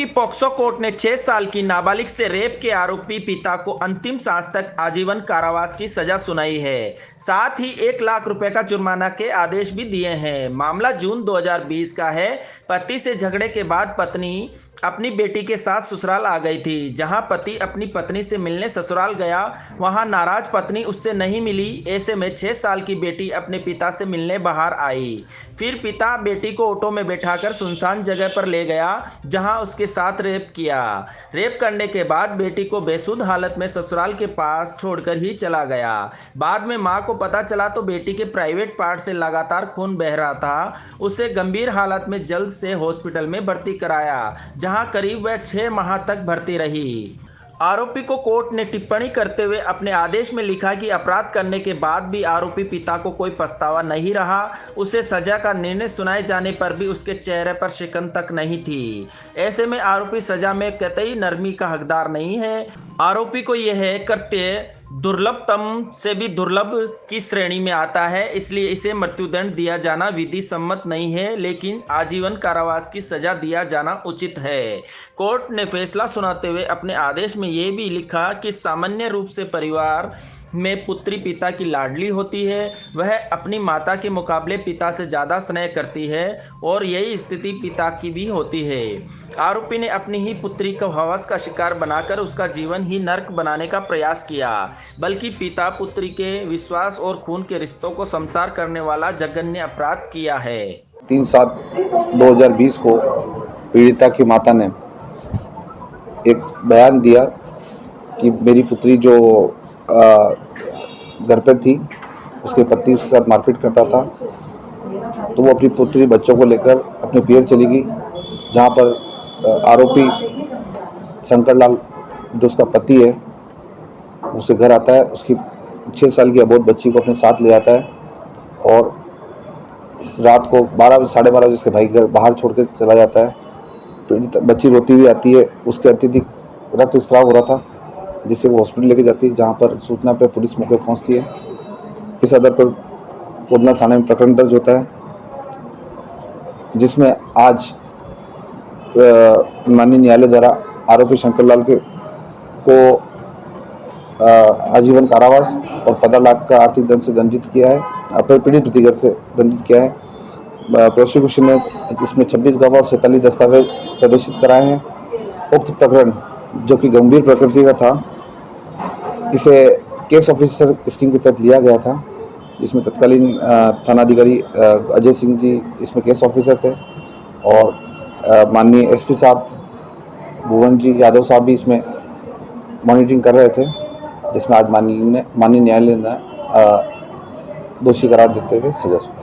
की POCSO court ने 6 साल की नाबालिग से रेप के आरोपी पिता को अंतिम सांस तक आजीवन कारावास की सजा सुनाई है। साथ ही 1 लाख रुपए का जुर्माना के आदेश भी दिए हैं। मामला जून 2020 का है। पति से झगड़े के बाद पत्नी अपनी बेटी के साथ ससुराल आ गई थी। जहां पति अपनी पत्नी से मिलने ससुराल गया, वहां नाराज पत्नी उससे नहीं मिली। ऐसे में 6 साल की बेटी अपने पिता से मिलने बाहर आई। फिर पिता बेटी को ऑटो में बैठाकर सुनसान जगह पर ले गया, जहां उसके साथ रेप किया। रेप करने के बाद बेटी को बेसुध हालत में ससुराल के पास छोड़कर ही चला गया। बाद में मां को पता चला तो बेटी के प्राइवेट पार्ट से लगातार खून बह रहा था। उसे गंभीर हालत में जल्द से हॉस्पिटल में भर्ती कराया, जहां करीब वह 6 माह तक भर्ती रही। आरोपी को कोर्ट ने टिप्पणी करते हुए अपने आदेश में लिखा कि अपराध करने के बाद भी आरोपी पिता को कोई पछतावा नहीं रहा। उसे सजा का निर्णय सुनाए जाने पर भी उसके चेहरे पर शिकन तक नहीं थी। ऐसे में आरोपी सजा में कतई नरमी का हकदार नहीं है। आरोपी को यह कृत्य दुर्लभतम से भी दुर्लभ की श्रेणी में आता है, इसलिए इसे मृत्युदंड दिया जाना विधि सम्मत नहीं है, लेकिन आजीवन कारावास की सजा दिया जाना उचित है। कोर्ट ने फैसला सुनाते हुए अपने आदेश में यह भी लिखा कि सामान्य रूप से परिवार में पुत्री पिता की लाडली होती है। वह अपनी माता के मुकाबले पिता से ज़्यादा स्नेह करती है और यही स्थिति पिता की भी होती है। आरोपी ने अपनी ही पुत्री को हवस का शिकार बनाकर उसका जीवन ही नर्क बनाने का प्रयास किया, बल्कि पिता पुत्री के विश्वास और खून के रिश्तों को संसार करने वाला जघन्य अपराध किया है। 3/7/2020 को पीड़िता की माता ने एक बयान दिया कि मेरी पुत्री जो घर पर थी, उसके पति उसके साथ मारपीट करता था, तो वो अपनी पुत्री बच्चों को लेकर अपने पियर चली गई, जहाँ पर आरोपी शंकर लाल जो उसका पति है उसके घर आता है, उसकी 6 साल की अबोध बच्ची को अपने साथ ले आता है और रात को 12 साढ़े 12 बजे उसके भाई घर बाहर छोड़ के चला जाता है। पीड़ित बच्ची रोती हुई आती है, उसके अत्यधिक रक्तस्राव हो रहा था, जिससे वो हॉस्पिटल लेके जाती है, जहाँ पर सूचना पर पुलिस मौके पहुँचती है। इस आधार पर कोदला थाने में प्रकरण दर्ज होता है, जिसमें आज माननीय न्यायालय द्वारा आरोपी शंकर लाल को आजीवन कारावास और 15 लाख का आर्थिक दंड से दंडित किया है, पीड़ित प्रतिगर से दंडित किया है। प्रोसिक्यूशन ने इसमें 26 गवाह और 47 दस्तावेज प्रदर्शित कराए हैं। उक्त प्रकरण जो कि गंभीर प्रकृति का था, इसे केस ऑफिसर स्कीम के तहत लिया गया था, जिसमें तत्कालीन थानाधिकारी अजय सिंह जी इसमें केस ऑफिसर थे और माननीय एसपी साहब भुवन जी यादव साहब भी इसमें मॉनिटरिंग कर रहे थे, जिसमें आज माननीय न्यायालय ने दोषी करार देते हुए सजा सुनाई।